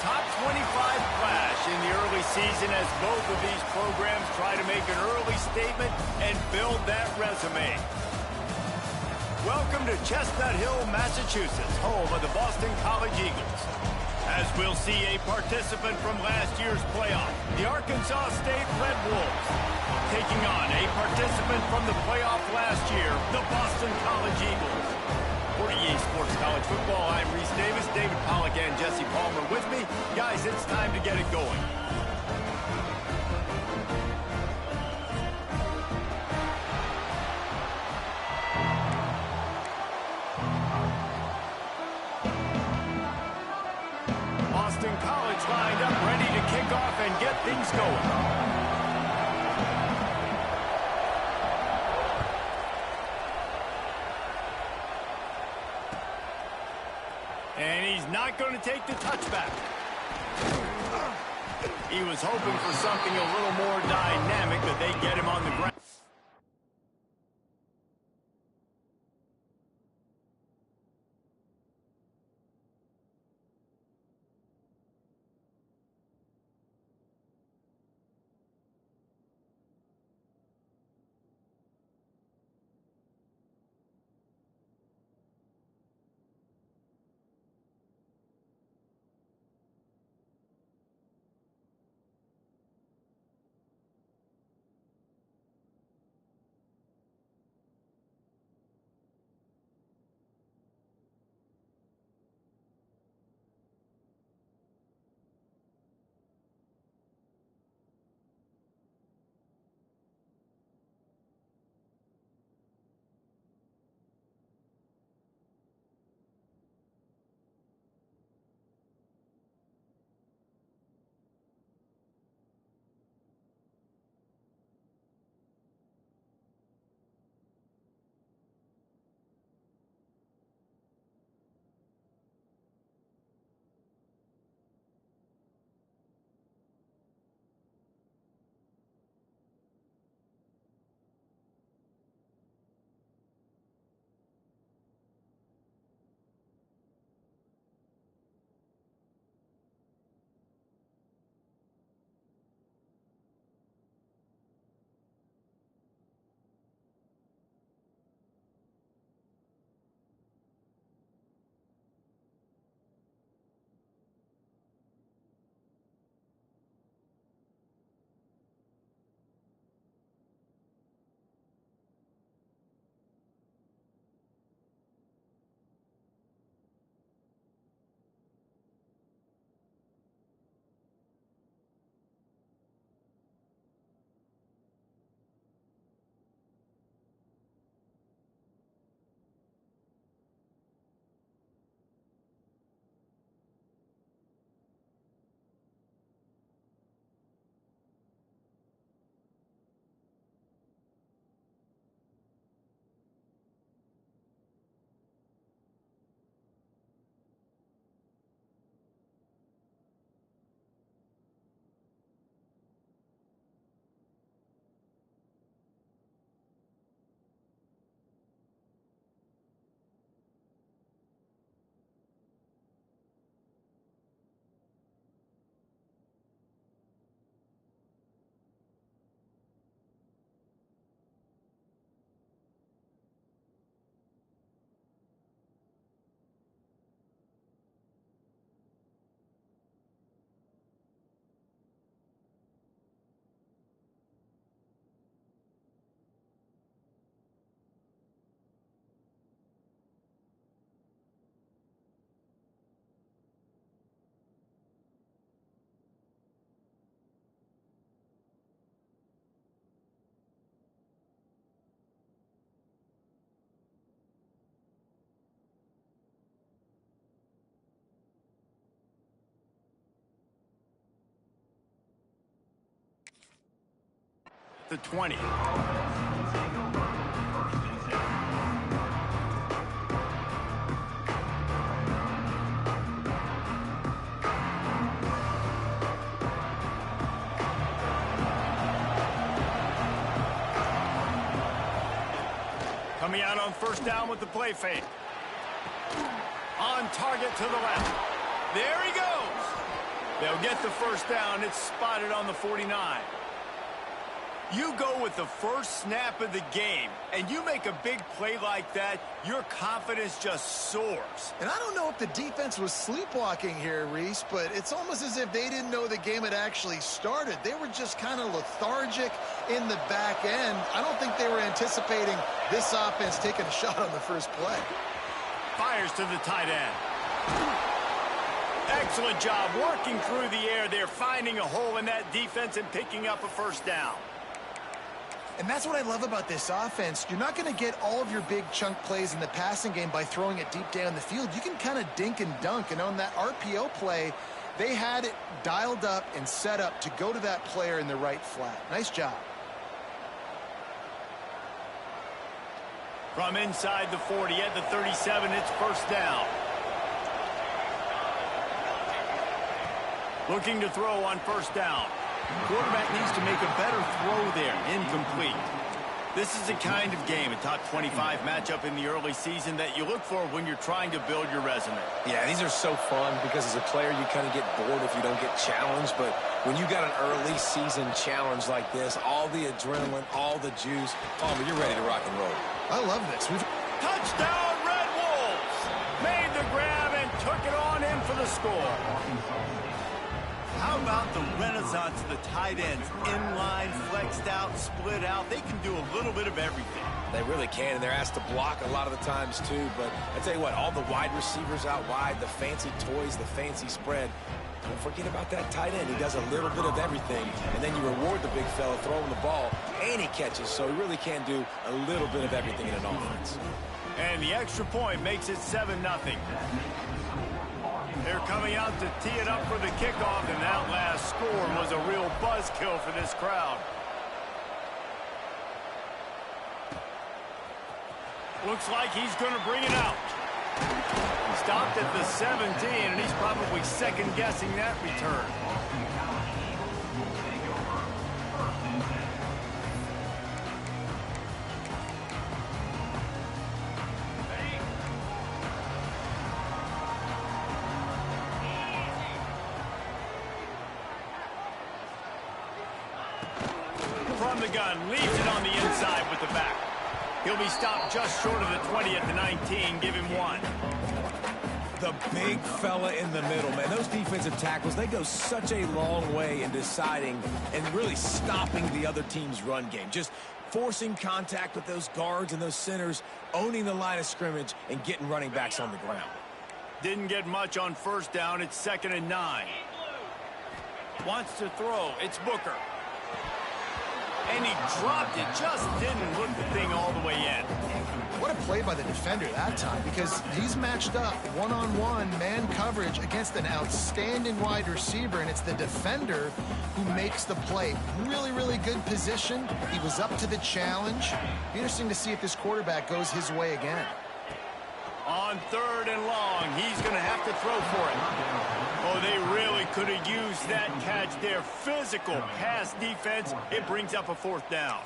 top 25 clash in the early season as both of these programs try to make an early statement and build that resume. Welcome to Chestnut Hill, Massachusetts, home of the Boston College Eagles. As we'll see a participant from last year's playoff, the Arkansas State Red Wolves, taking on a participant from the playoff last year, the Boston College Eagles. For EA Sports College Football, I'm Reese Davis, David Pollack, and Jesse Palmer with me. Guys, it's time to get it going. Boston College lined up, ready to kick off and get things going. And he's not going to take the touchback. He was hoping for something a little more dynamic, but they get him on the ground. The 20. Coming out on first down with the play fake. On target to the left. There he goes. They'll get the first down. It's spotted on the 49. You go with the first snap of the game, and you make a big play like that, your confidence just soars. And I don't know if the defense was sleepwalking here, Reese, but it's almost as if they didn't know the game had actually started. They were just kind of lethargic in the back end. I don't think they were anticipating this offense taking a shot on the first play. Fires to the tight end. Excellent job working through the air there, finding a hole in that defense and picking up a first down. And that's what I love about this offense. You're not going to get all of your big chunk plays in the passing game by throwing it deep down the field. You can kind of dink and dunk. And on that RPO play, they had it dialed up and set up to go to that player in the right flat. Nice job. From inside the 40 at the 37, it's first down. Looking to throw on first down. Quarterback needs to make a better throw there. Incomplete. This is the kind of game, a top 25 matchup in the early season, that you look for when you're trying to build your resume. Yeah, these are so fun because as a player you kind of get bored if you don't get challenged. But when you got an early season challenge like this, all the adrenaline, all the juice, Palmer, you're ready to rock and roll. I love this. Touchdown, Red Wolves! Made the grab and took it on in for the score. How about the renaissance of the tight ends? Inline, flexed out, split out. They can do a little bit of everything. They really can, and they're asked to block a lot of the times too. But I tell you what, all the wide receivers out wide, the fancy toys, the fancy spread, don't forget about that tight end. He does a little bit of everything, and then you reward the big fella throwing the ball, and he catches, so he really can do a little bit of everything in an offense. And the extra point makes it 7-0. They're coming out to tee it up for the kickoff, and that last score was a real buzzkill for this crowd. Looks like he's going to bring it out. He stopped at the 17, and he's probably second-guessing that return. From the gun, leaves it on the inside with the back. He'll be stopped just short of the 20 at the 19. Give him one. The big fella in the middle, man. Those defensive tackles, they go such a long way in deciding and really stopping the other team's run game. Just forcing contact with those guards and those centers, owning the line of scrimmage, and getting running backs on the ground. Didn't get much on first down. It's 2nd and 9. Wants to throw. It's Booker. And he dropped it. Just didn't look the thing all the way in. What a play by the defender that time, because he's matched up one-on-one man coverage against an outstanding wide receiver, and it's the defender who makes the play. Really, really good position. He was up to the challenge. Be interesting to see if this quarterback goes his way again. On 3rd and long, he's going to have to throw for it. Oh, they really could have used that catch there. Physical pass defense. It brings up a 4th down.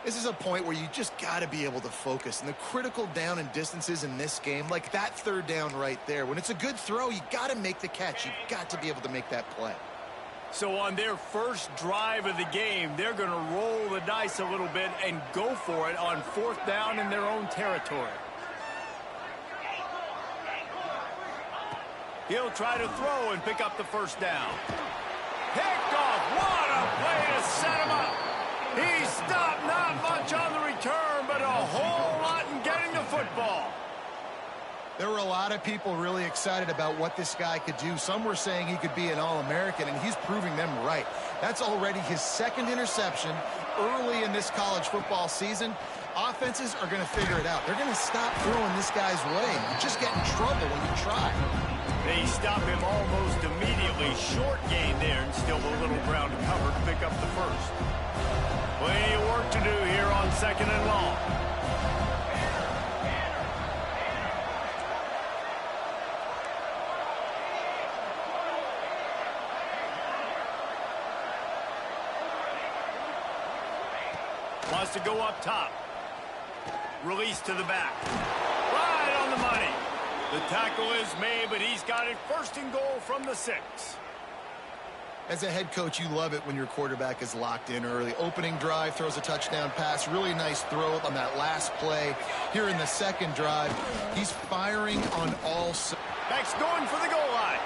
This is a point where you just got to be able to focus. And the critical down and distances in this game, like that 3rd down right there, when it's a good throw, you got to make the catch. You've got to be able to make that play. So on their first drive of the game, they're going to roll the dice a little bit and go for it on 4th down in their own territory. He'll try to throw and pick up the first down. Picked off. What a play to set him up. He stopped, not much on the return, but a whole lot in getting the football. There were a lot of people really excited about what this guy could do. Some were saying he could be an All-American, and he's proving them right. That's already his 2nd interception early in this college football season. Offenses are going to figure it out. They're going to stop throwing this guy's way. You just get in trouble when you try. They stop him almost immediately. Short gain there, and still a little ground to cover to pick up the first. Plenty of work to do here on 2nd and long. Wants to go up top. Release to the back. Right on the money. The tackle is made, but he's got it 1st and goal from the 6. As a head coach, you love it when your quarterback is locked in early. Opening drive, throws a touchdown pass. Really nice throw on that last play. Here in the second drive, he's firing on all sides. Max going for the goal line.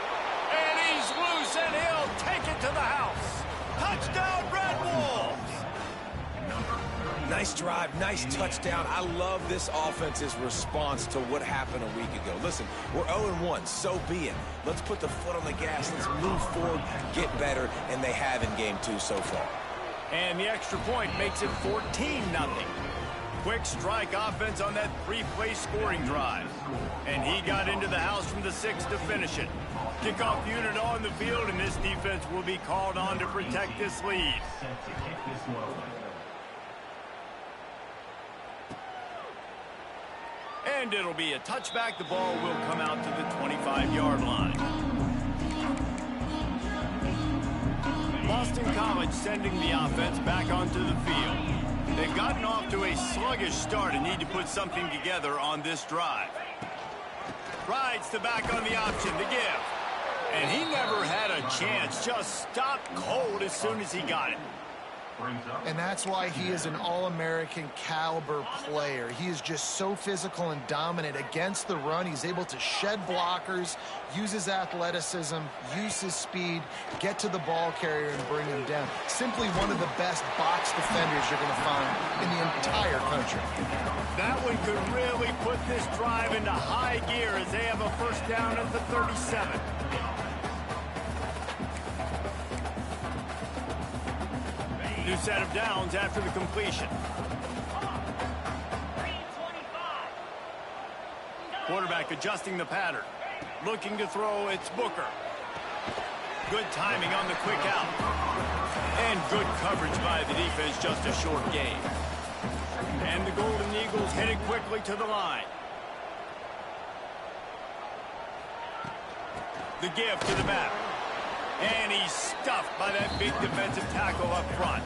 And he's loose, and he'll take it to the house. Touchdown, Red Wolves! Nice drive, nice touchdown. I love this offense's response to what happened a week ago. Listen, we're 0-1, so be it. Let's put the foot on the gas. Let's move forward, get better, and they have in game 2 so far. And the extra point makes it 14-0. Quick strike offense on that 3-play scoring drive. And he got into the house from the 6 to finish it. Kickoff unit on the field, and this defense will be called on to protect this lead. And it'll be a touchback. The ball will come out to the 25-yard line. Boston College sending the offense back onto the field. They've gotten off to a sluggish start and need to put something together on this drive. Rides the back on the option, the give. And he never had a chance, just stopped cold as soon as he got it. And that's why he is an All-American caliber player. He is just so physical and dominant against the run. He's able to shed blockers, use his athleticism, use his speed, get to the ball carrier and bring him down. Simply one of the best box defenders you're going to find in the entire country. That one could really put this drive into high gear as they have a first down at the 37. New set of downs after the completion. Quarterback adjusting the pattern. Looking to throw, it's Booker. Good timing on the quick out. And good coverage by the defense, just a short gain. And the Golden Eagles headed quickly to the line. The give to the back. And he's stuffed by that big defensive tackle up front.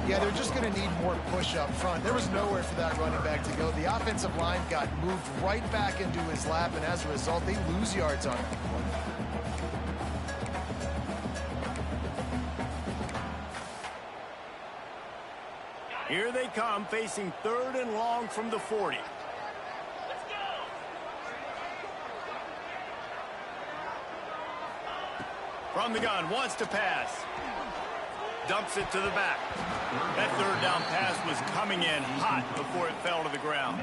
Yeah, they're just going to need more push up front. There was nowhere for that running back to go. The offensive line got moved right back into his lap, and as a result, they lose yards on him. Here they come, facing 3rd and long from the 40. From the gun, wants to pass. Dumps it to the back. That 3rd down pass was coming in hot before it fell to the ground.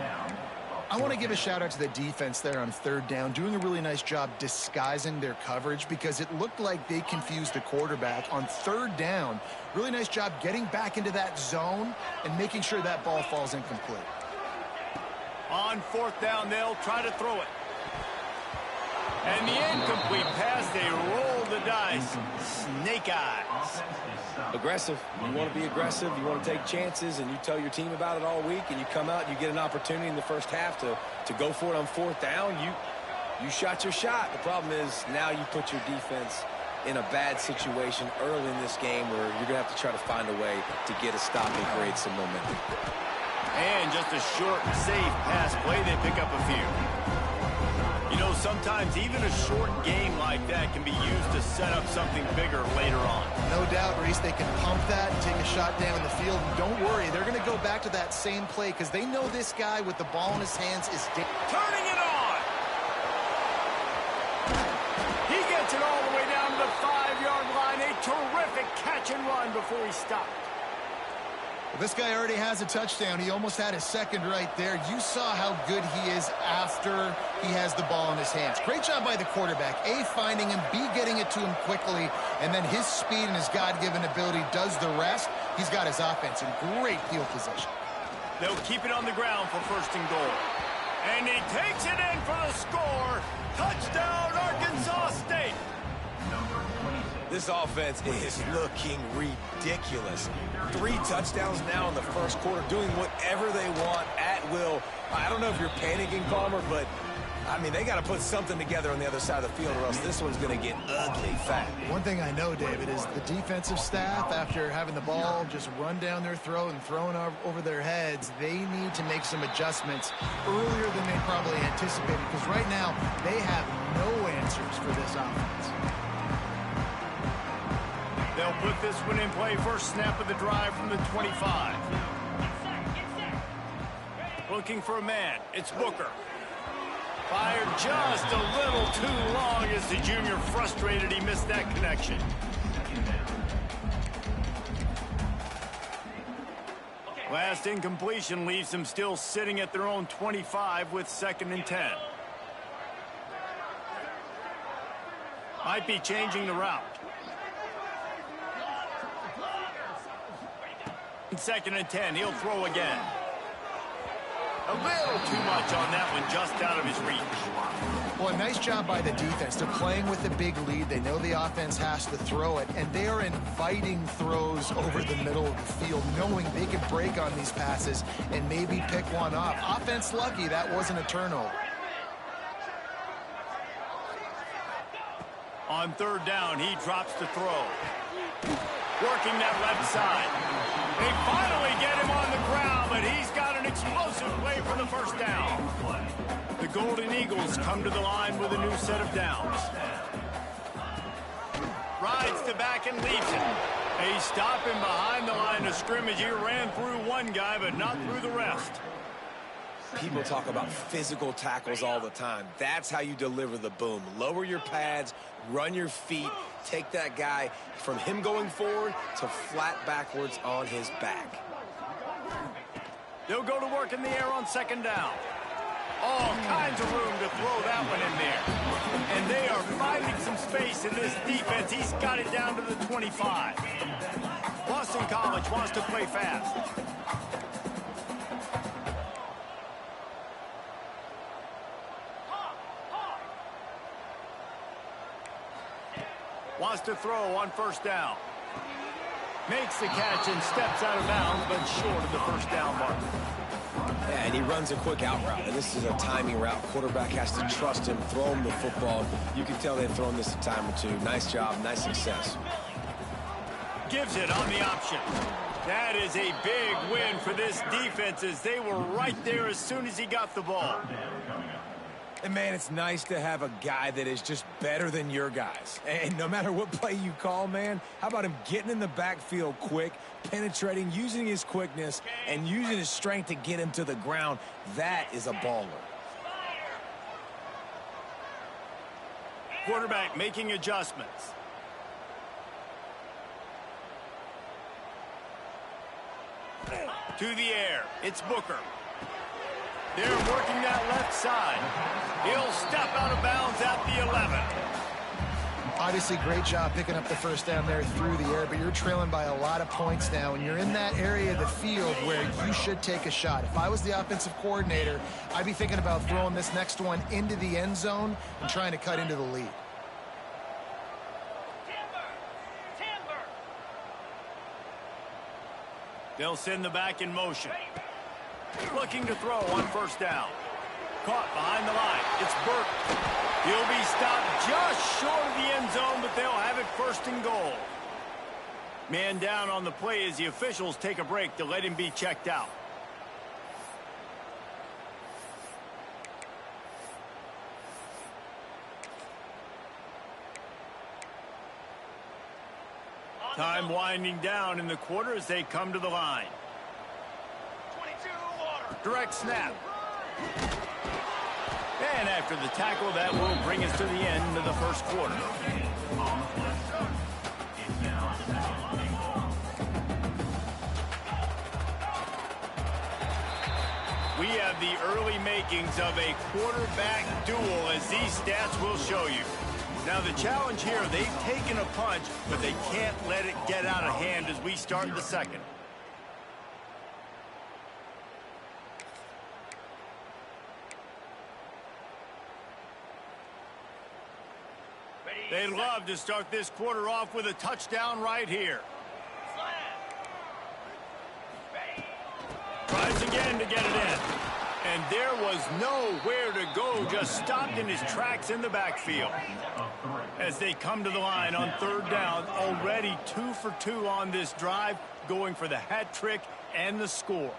I want to give a shout out to the defense there on 3rd down, doing a really nice job disguising their coverage because it looked like they confused the quarterback on 3rd down. Really nice job getting back into that zone and making sure that ball falls incomplete. On 4th down, they'll try to throw it. And the incomplete pass, they roll the dice. Snake eyes. Aggressive. You want to be aggressive. You want to take chances, and you tell your team about it all week, and you come out and you get an opportunity in the first half to go for it on 4th down. You shot your shot. The problem is now you put your defense in a bad situation early in this game where you're going to have to try to find a way to get a stop and create some momentum. And just a short, safe pass play, they pick up a few. You know, sometimes even a short game like that can be used to set up something bigger later on. No doubt, Reese, they can pump that and take a shot down the field. And don't worry, they're going to go back to that same play because they know this guy with the ball in his hands is turning it on. He gets it all the way down to the 5-yard line. A terrific catch and run before he stopped. This guy already has a touchdown. He almost had his 2nd right there. You saw how good he is after he has the ball in his hands. Great job by the quarterback. A, finding him, B, getting it to him quickly, and then his speed and his God-given ability does the rest. He's got his offense in great field position. They'll keep it on the ground for 1st and goal. And he takes it in for the score. Touchdown, Arkansas State. This offense is looking ridiculous. 3 touchdowns now in the 1st quarter, doing whatever they want at will. I don't know if you're panicking, Palmer, but, I mean, they got to put something together on the other side of the field or else this one's going to get ugly fast. One thing I know, David, is the defensive staff, after having the ball just run down their throat and thrown over their heads, they need to make some adjustments earlier than they probably anticipated because right now they have no answers for this offense. They'll put this one in play. First snap of the drive from the 25. Looking for a man. It's Booker. Fired just a little too long as the junior frustrated he missed that connection. Last incompletion leaves them still sitting at their own 25 with 2nd and 10. Might be changing the route. 2nd and 10, he'll throw again. A little too much on that one, just out of his reach. Well, a nice job by the defense. They're playing with a big lead. They know the offense has to throw it, and they are inviting throws over the middle of the field, knowing they can break on these passes and maybe pick one up. Offense lucky that wasn't a turnover. On 3rd down, he drops to throw. Working that left side. They finally get him on the ground, but he's got an explosive play for the first down. The Golden Eagles come to the line with a new set of downs. Rides the back and leaves it. They stop him behind the line of scrimmage. He ran through one guy, but not through the rest. People talk about physical tackles all the time. That's how you deliver the boom. Lower your pads, run your feet, take that guy from him going forward to flat backwards on his back. They'll go to work in the air on 2nd down. All kinds of room to throw that one in there. And they are finding some space in this defense. He's got it down to the 25. Boston College wants to play fast. Wants to throw on 1st down. Makes the catch and steps out of bounds, but short of the 1st down mark. Yeah, and he runs a quick out route, and this is a timing route. Quarterback has to trust him, throw him the football. You can tell they've thrown this a time or two. Nice job, nice success. Gives it on the option. That is a big win for this defense as they were right there as soon as he got the ball. And, man, it's nice to have a guy that is just better than your guys. And no matter what play you call, man, how about him getting in the backfield quick, penetrating, using his quickness, and using his strength to get him to the ground? That is a baller. Quarterback making adjustments. To the air. It's Booker. They're working that left side. He'll step out of bounds at the 11. Obviously, great job picking up the 1st down there through the air, but you're trailing by a lot of points now, and you're in that area of the field where you should take a shot. If I was the offensive coordinator, I'd be thinking about throwing this next one into the end zone and trying to cut into the lead. They'll send the back in motion. Looking to throw on 1st down. Caught behind the line. It's Burton. He'll be stopped just short of the end zone, but they'll have it 1st and goal. Man down on the play as the officials take a break to let him be checked out. Time winding down in the quarter as they come to the line. Direct snap. And after the tackle, that will bring us to the end of the 1st quarter. We have the early makings of a quarterback duel, as these stats will show you. Now, the challenge here, they've taken a punch, but they can't let it get out of hand as we start the 2nd. They'd love to start this quarter off with a touchdown right here. Tries again to get it in. And there was nowhere to go, just stopped in his tracks in the backfield. As they come to the line on 3rd down, already 2 for 2 on this drive, going for the hat trick and the score.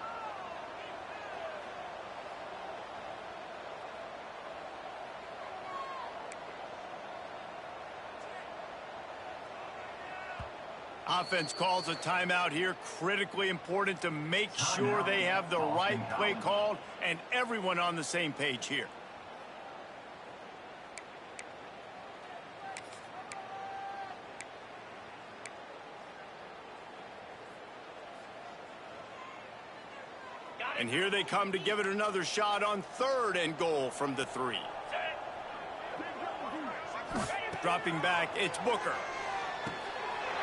Offense calls a timeout here. Critically important to make sure they have the right play called and everyone on the same page here. And here they come to give it another shot on 3rd and goal from the 3. Dropping back, it's Booker.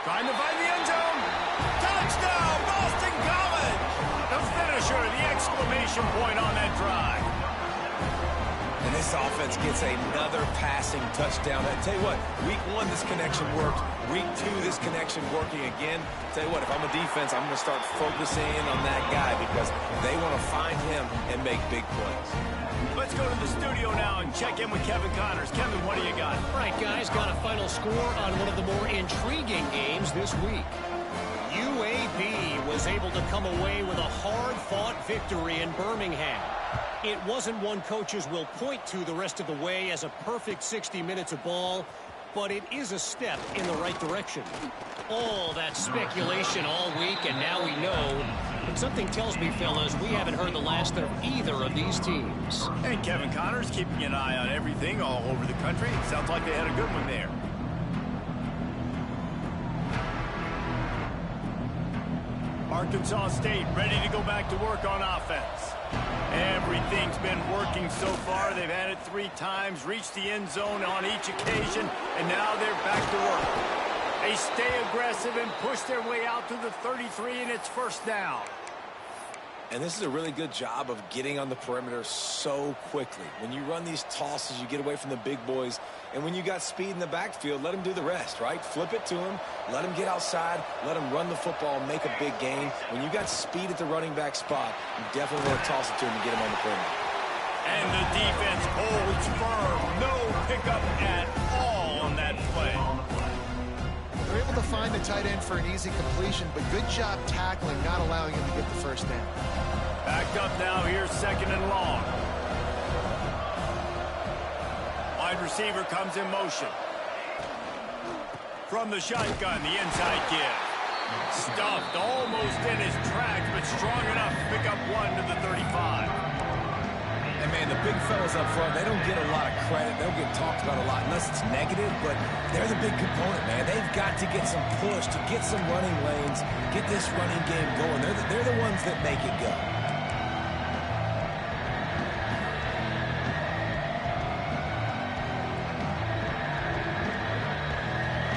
Trying to find the end zone. Touchdown, Boston College! The finisher, the exclamation point on that drive. And this offense gets another passing touchdown. I tell you what, week 1 this connection worked. Week 2 this connection working again. Tell you what, if I'm a defense, I'm going to start focusing in on that guy because they want to find him and make big plays. Let's go to the studio now and check in with Kevin Connors. Kevin, what do you got? All right, guys, got a final score on one of the more intriguing games this week. UAB was able to come away with a hard-fought victory in Birmingham. It wasn't one coaches will point to the rest of the way as a perfect 60 minutes of ball, but it is a step in the right direction. All that speculation all week, and now we know. But something tells me, fellas, we haven't heard the last of either of these teams. And Kevin Connors keeping an eye on everything all over the country. Sounds like they had a good one there. Arkansas State ready to go back to work on offense. Everything's been working so far. They've had it 3 times, reached the end zone on each occasion, and now they're back to work. They stay aggressive and push their way out to the 33, and it's 1st down. And this is a really good job of getting on the perimeter so quickly. When you run these tosses, you get away from the big boys. And when you got speed in the backfield, let them do the rest, right? Flip it to them, let them get outside, let them run the football and make a big gain. When you got speed at the running back spot, you definitely want to toss it to them and get them on the perimeter. And the defense holds firm. No pickup at all on that play. They're able to find the tight end for an easy completion, but good job tackling, not allowing him to get the 1st down. Backed up now, here's 2nd and long. Wide receiver comes in motion. From the shotgun, the inside give. Stuffed almost in his tracks, but strong enough to pick up 1 to the 35. And, man, the big fellas up front, they don't get a lot of credit. They don't get talked about a lot unless it's negative, but they're the big component, man. They've got to get some push, to get some running lanes, get this running game going. They're the ones that make it go.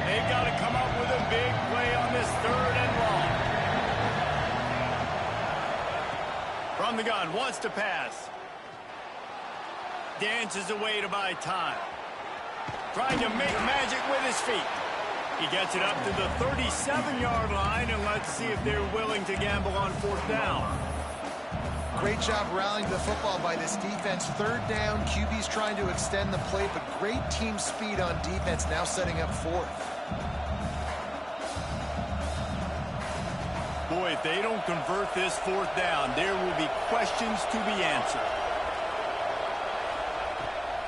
They've got to come up with a big play on this 3rd and long. From the gun, wants to pass. Dances away to buy time. Trying to make magic with his feet. He gets it up to the 37-yard line, and let's see if they're willing to gamble on 4th down. Great job rallying the football by this defense. 3rd down, QB's trying to extend the play, but great team speed on defense, now setting up 4th. Boy, if they don't convert this 4th down, there will be questions to be answered.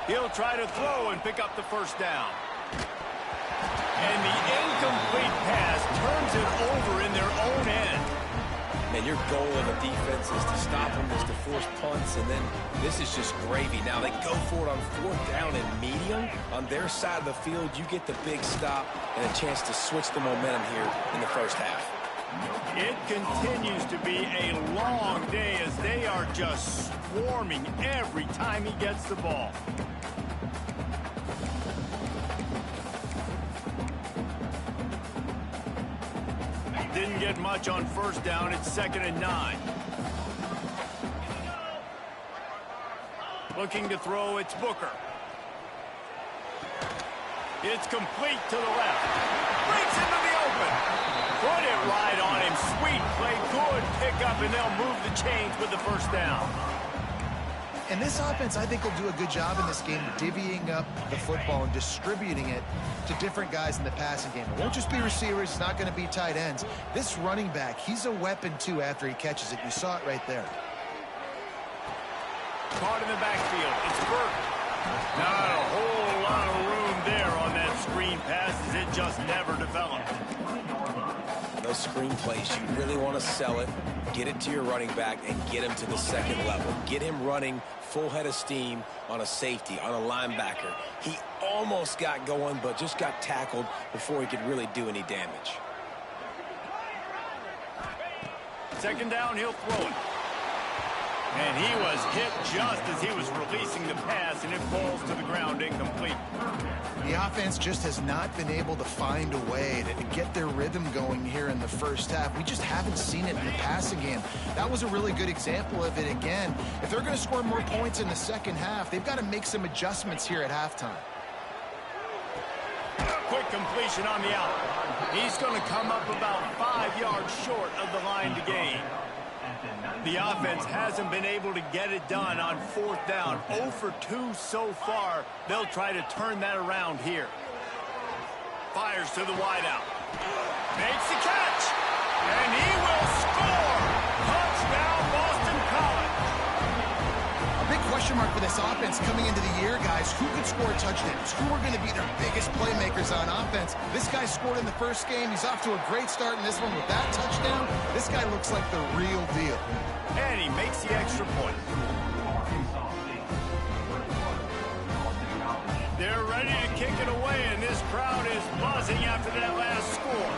He'll try to throw and pick up the 1st down. And the incomplete pass turns it over in their own end. Man, your goal of a defense is to stop them, is to force punts, and then this is just gravy. Now they go for it on 4th down and medium. On their side of the field, you get the big stop and a chance to switch the momentum here in the 1st half. It continues to be a long day as they are just swarming every time he gets the ball. Didn't get much on 1st down. It's 2nd and 9. Looking to throw, it's Booker. It's complete to the left. Breaks into the open. Put it right on him. Sweet play. Good pickup, and they'll move the chains with the 1st down. And this offense, I think, will do a good job in this game divvying up the football and distributing it to different guys in the passing game. It won't just be receivers. It's not going to be tight ends. This running back, he's a weapon, too, after he catches it. You saw it right there. Caught in the backfield. It's Burke. Not a whole lot of room there on that screen pass as it just never developed. a screen place, you really want to sell it, get it to your running back, and get him to the second level. Get him running full head of steam on a safety, on a linebacker. He almost got going, but just got tackled before he could really do any damage. Second down, he'll throw it. And he was hit just as he was releasing the pass, and it falls to the ground incomplete. The offense just has not been able to find a way to get their rhythm going here in the first half. We just haven't seen it in the passing game. That was a really good example of it again. If they're going to score more points in the second half, they've got to make some adjustments here at halftime. Quick completion on the out. He's going to come up about 5 yards short of the line to gain. The offense hasn't been able to get it done on fourth down. 0 for 2 so far. They'll try to turn that around here. Fires to the wideout. Makes the catch. And he will score. Touchdown, Boston College. A big question mark for this offense coming into the year, guys. Who could score touchdowns? Who are going to be their biggest playmakers on offense? This guy scored in the first game. He's off to a great start in this one with that touchdown. This guy looks like the real deal. And he makes the extra point. They're ready to kick it away, and this crowd is buzzing after that last score.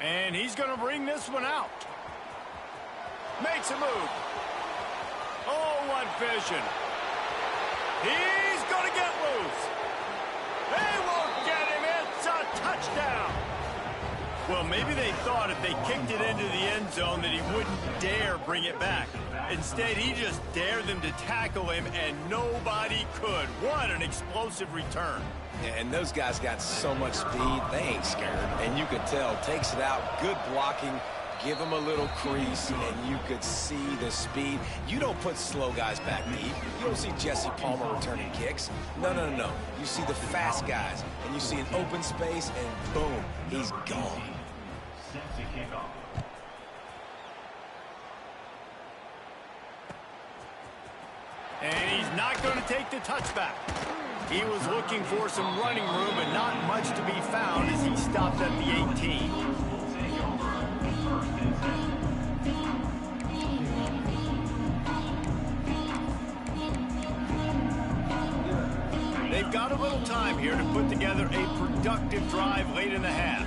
And he's going to bring this one out. Makes a move. Oh, what vision. He's going to get loose. They won't get him. It's a touchdown. Well, maybe they thought if they kicked it into the end zone that he wouldn't dare bring it back. Instead, he just dared them to tackle him, and nobody could. What an explosive return. Yeah, and those guys got so much speed, they ain't scared. And you could tell, takes it out, good blocking, give him a little crease, and you could see the speed. You don't put slow guys back deep. You don't see Jesse Palmer returning kicks. No. You see the fast guys, and you see an open space, and boom, he's gone. And he's not going to take the touchback. He was looking for some running room, but not much to be found as he stopped at the 18. They've got a little time here to put together a productive drive late in the half.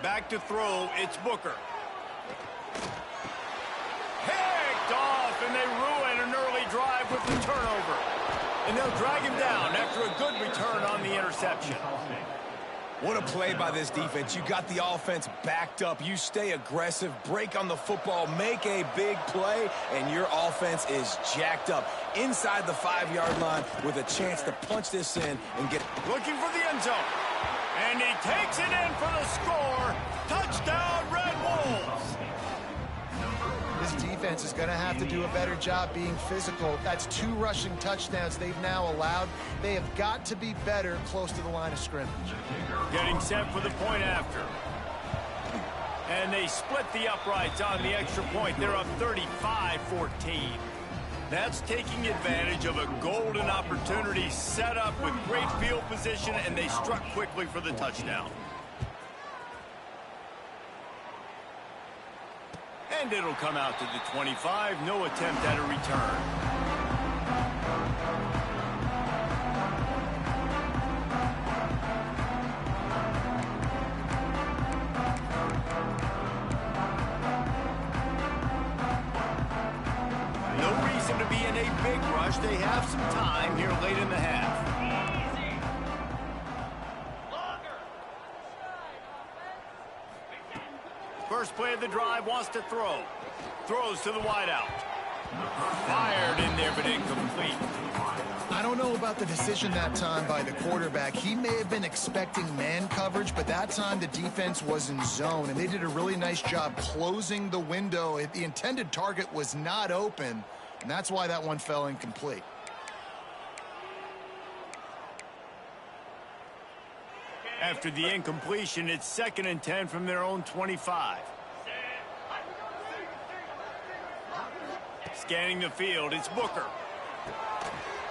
Back to throw, it's Booker. Picked off, and they ruin an early drive with the turnover. And they'll drag him down after a good return on the interception. What a play by this defense. You got the offense backed up. You stay aggressive, break on the football, make a big play, and your offense is jacked up inside the 5-yard line with a chance to punch this in and get... Looking for the end zone. And he takes it in for the score. Touchdown, Red Wolves. This defense is going to have to do a better job being physical. That's 2 rushing touchdowns they've now allowed. They have got to be better close to the line of scrimmage. Getting set for the point after. And they split the uprights on the extra point. They're up 35-14. That's taking advantage of a golden opportunity set up with great field position, and they struck quickly for the touchdown. And it'll come out to the 25. No attempt at a return. No reason to be in a big rush. They have some time here late in the half. First play of the drive, wants to throw. Throws to the wideout. Fired in there, but incomplete. I don't know about the decision that time by the quarterback. He may have been expecting man coverage, but that time the defense was in zone, and they did a really nice job closing the window. The intended target was not open, and that's why that one fell incomplete. After the incompletion, it's 2nd and 10 from their own 25. Scanning the field, it's Booker.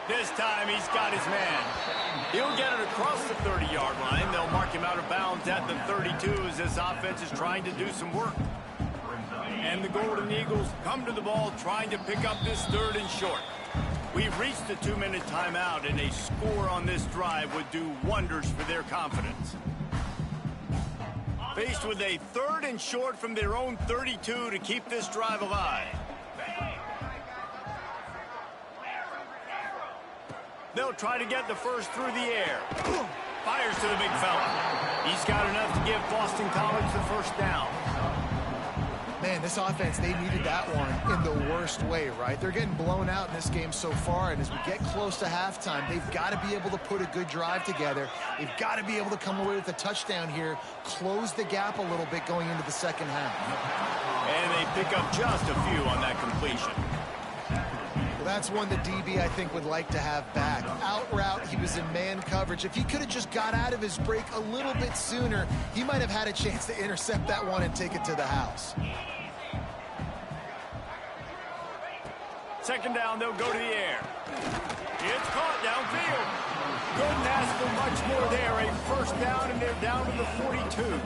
This time he's got his man. He'll get it across the 30-yard line. They'll mark him out of bounds at the 32 as this offense is trying to do some work. And the Golden Eagles come to the ball trying to pick up this 3rd and short. We've reached the 2-minute timeout, and a score on this drive would do wonders for their confidence. Faced with a 3rd and short from their own 32 to keep this drive alive. They'll try to get the first through the air. Fires to the big fella. He's got enough to give Boston College the first down. Man, this offense, they needed that one in the worst way, right? They're getting blown out in this game so far, and as we get close to halftime, they've got to be able to put a good drive together. They've got to be able to come away with a touchdown here, close the gap a little bit going into the second half. And they pick up just a few on that completion. That's one the DB, I think, would like to have back. Out route, he was in man coverage. If he could have just got out of his break a little bit sooner, he might have had a chance to intercept that one and take it to the house. Second down, they'll go to the air. It's caught downfield. Couldn't ask for much more there. A first down, and they're down to the 42.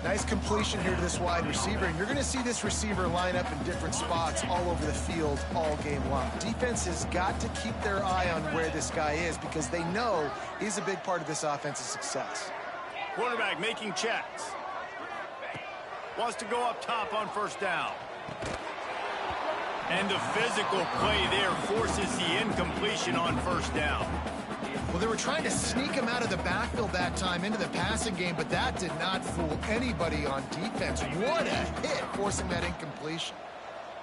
Nice completion here to this wide receiver, and you're going to see this receiver line up in different spots all over the field all game long. Defense has got to keep their eye on where this guy is because they know he's a big part of this offense's success. Quarterback making checks. Wants to go up top on first down. And the physical play there forces the incompletion on first down. Well, they were trying to sneak him out of the backfield that time into the passing game, but that did not fool anybody on defense. What a hit, forcing that incompletion.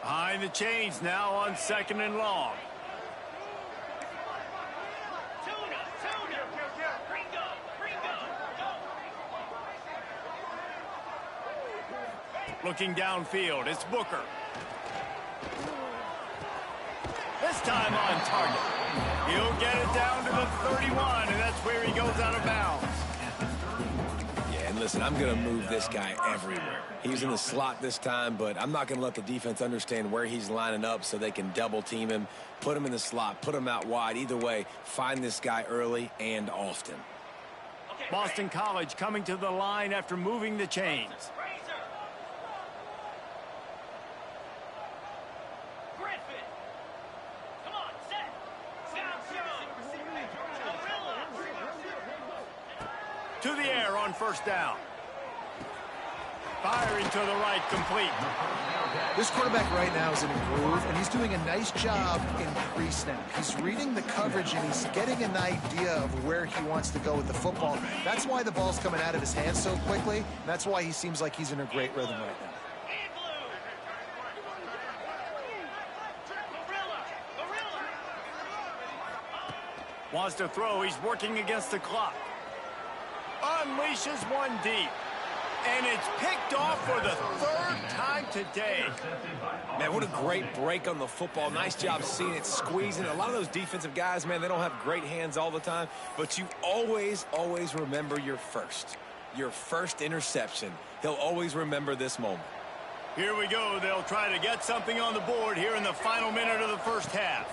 Behind the chains now on 2nd and long. Looking downfield, it's Booker. This time on target. He'll get it down to the 31, and that's where he goes out of bounds. Yeah, and listen, I'm going to move this guy everywhere. He's in the slot this time, but I'm not going to let the defense understand where he's lining up so they can double team him, put him in the slot, put him out wide. Either way, find this guy early and often. Boston College coming to the line after moving the chains. To the air on first down. Firing to the right, complete. This quarterback right now is in a groove, and he's doing a nice job in pre-snap. He's reading the coverage, and he's getting an idea of where he wants to go with the football. That's why the ball's coming out of his hands so quickly, and that's why he seems like he's in a great rhythm right now. Wants to throw. He's working against the clock. Unleashes one deep. And it's picked off for the 3rd time today. Man, what a great break on the football. Nice job seeing it, squeezing. A lot of those defensive guys, man, they don't have great hands all the time. But you always, always remember your first interception. He'll always remember this moment. Here we go. They'll try to get something on the board here in the final minute of the first half.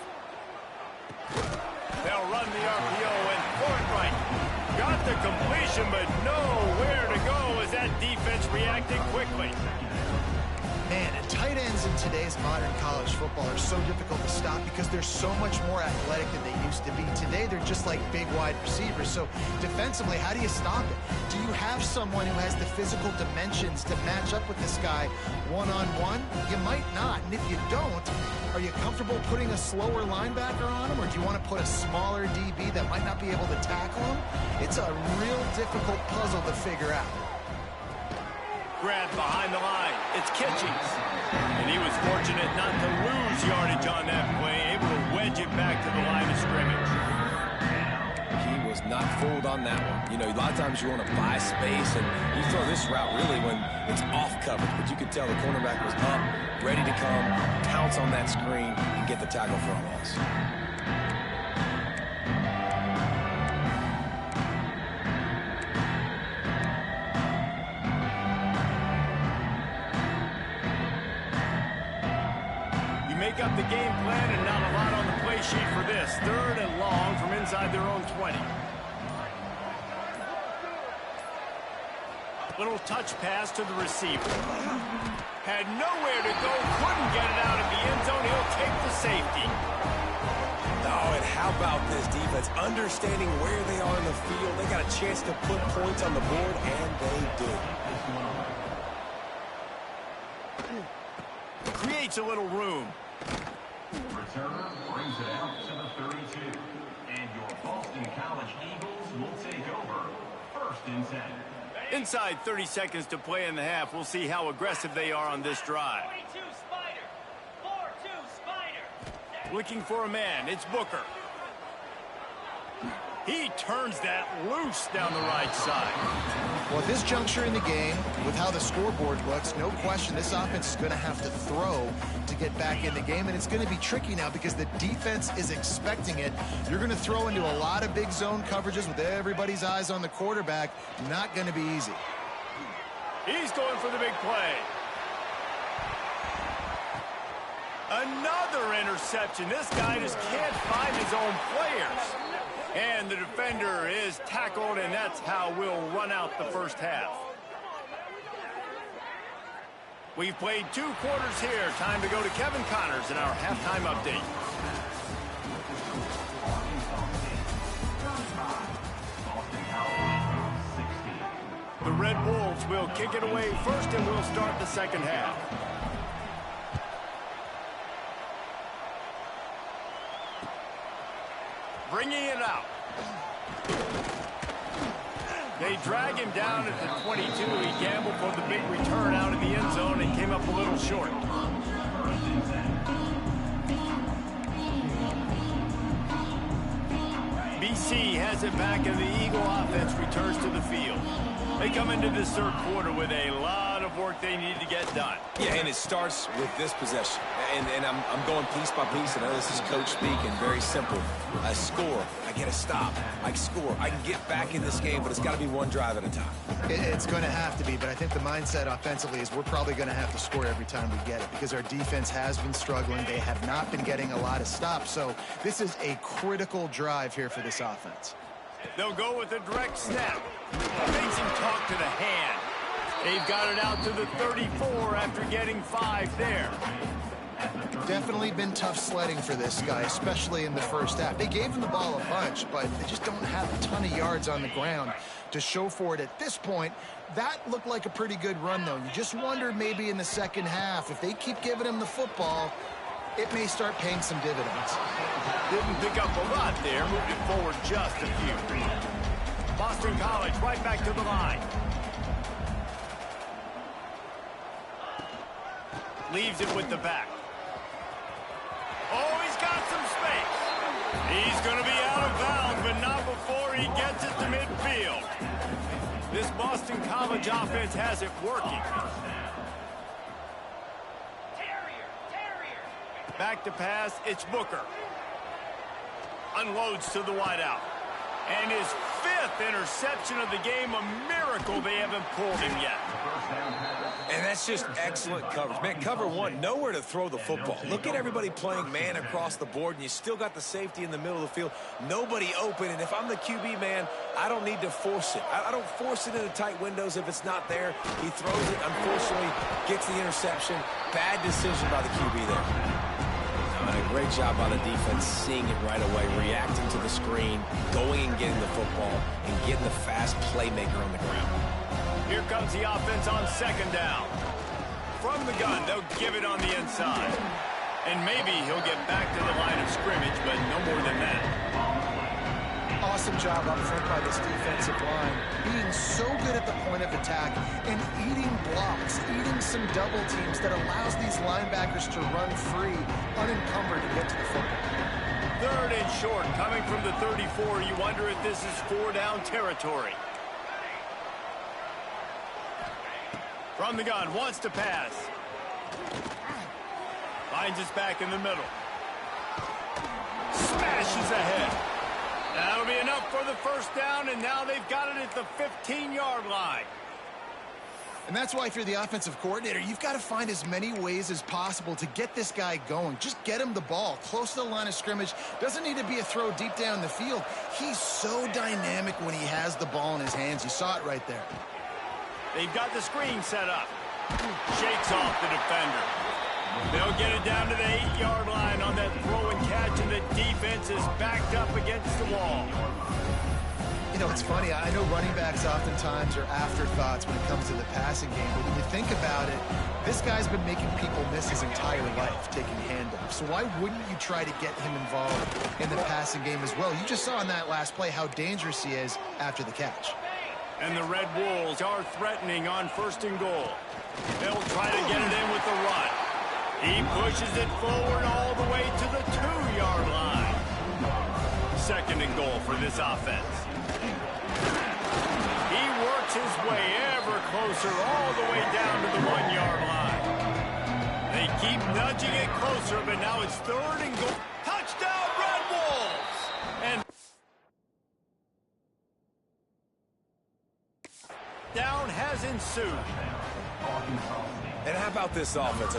They'll run the RPO and throw it right. Got the completion, but nowhere to go as that defense reacted quickly. Man, and tight ends in today's modern college football are so difficult to stop because they're so much more athletic than they used to be. Today, they're just like big wide receivers. So defensively, how do you stop it? Do you have someone who has the physical dimensions to match up with this guy one-on-one? You might not. And if you don't, are you comfortable putting a slower linebacker on him, or do you want to put a smaller DB that might not be able to tackle him? It's a real difficult puzzle to figure out. Grabbed behind the line. It's Kitchings. And he was fortunate not to lose yardage on that play, able to wedge it back to the line of scrimmage. He was not fooled on that one. You know, a lot of times you want to buy space, and you throw this route really when it's off coverage. But you could tell the cornerback was up, ready to come, pounce on that screen, and get the tackle for a loss. shake up the game plan and not a lot on the play sheet for this. 3rd and long from inside their own 20. Little touch pass to the receiver. Had nowhere to go, couldn't get it out of the end zone. He'll take the safety. Oh, and how about this defense? Understanding where they are in the field. They got a chance to put points on the board, and they did. Creates a little room. Returner brings it out to the 32. And your Boston College Eagles will take over 1st and 10. Inside 30 seconds to play in the half. We'll see how aggressive they are on this drive. 22 Spider. 4-2 Spider. Looking for a man. It's Booker. He turns that loose down the right side. Well, at this juncture in the game, with how the scoreboard looks, no question this offense is going to have to throw to get back in the game, and it's going to be tricky now because the defense is expecting it. You're going to throw into a lot of big zone coverages with everybody's eyes on the quarterback. Not going to be easy. He's going for the big play. Another interception. This guy just can't find his own players. And the defender is tackled, and that's how we'll run out the first half. We've played 2 quarters here. Time to go to Kevin Connors in our halftime update. The Red Wolves will kick it away first, and we'll start the second half. Bringing it out. They drag him down at the 22. He gambled for the big return out of the end zone and came up a little short. BC has it back, and the Eagle offense returns to the field. They come into this 3rd quarter with a lot of work they need to get done. Yeah, and it starts with this possession. And I'm going piece by piece. I know this is coach speaking. Very simple. I score. I get a stop. I score. I can get back in this game, but it's got to be one drive at a time. It's going to have to be, but I think the mindset offensively is we're probably going to have to score every time we get it because our defense has been struggling. They have not been getting a lot of stops, so this is a critical drive here for this offense. They'll go with a direct snap. Makes him talk to the hand. They've got it out to the 34 after getting 5 there. Definitely been tough sledding for this guy, especially in the first half. They gave him the ball a bunch, but they just don't have a ton of yards on the ground to show for it at this point. That looked like a pretty good run, though. You just wonder maybe in the second half, if they keep giving him the football, it may start paying some dividends. Didn't pick up a lot there, moved it forward just a few. Boston College right back to the line. Leaves it with the back. Oh, he's got some space. He's going to be out of bounds, but not before he gets it to midfield. This Boston College offense has it working. Back to pass, it's Booker. Unloads to the wideout. And his 5th interception of the game, a miracle they haven't pulled him yet. And that's just excellent coverage. Man, cover 1, nowhere to throw the football. Look at everybody playing man across the board, and you still got the safety in the middle of the field. Nobody open, and if I'm the QB, man, I don't need to force it. I don't force it into tight windows if it's not there. He throws it, unfortunately, gets the interception. Bad decision by the QB there. And a great job by the defense seeing it right away, reacting to the screen, going and getting the football, and getting the fast playmaker on the ground. Here comes the offense on 2nd down. From the gun, they'll give it on the inside. And maybe he'll get back to the line of scrimmage, but no more than that. Awesome job up front by this defensive line, being so good at the point of attack and eating blocks, eating some double teams that allows these linebackers to run free, unencumbered to get to the football. 3rd and short, coming from the 34. You wonder if this is 4-down territory. From the gun, wants to pass. Finds us back in the middle. Smashes ahead. That'll be enough for the 1st down, and now they've got it at the 15-yard line. And that's why if you're the offensive coordinator, you've got to find as many ways as possible to get this guy going. Just get him the ball close to the line of scrimmage. Doesn't need to be a throw deep down the field. He's so dynamic when he has the ball in his hands. You saw it right there. They've got the screen set up. Shakes off the defender. They'll get it down to the 8-yard line on that throw and catch, and the defense is backed up against the wall. You know, it's funny. I know running backs oftentimes are afterthoughts when it comes to the passing game, but when you think about it, this guy's been making people miss his entire life taking handoffs. So why wouldn't you try to get him involved in the passing game as well? You just saw in that last play how dangerous he is after the catch. And the Red Wolves are threatening on 1st and goal. They'll try to get it in with the run. He pushes it forward all the way to the 2-yard line. 2nd and goal for this offense. He works his way ever closer all the way down to the 1-yard line. They keep nudging it closer, but now it's 3rd and goal. Touchdown, Red Wolves! And down has ensued. And how about this offense?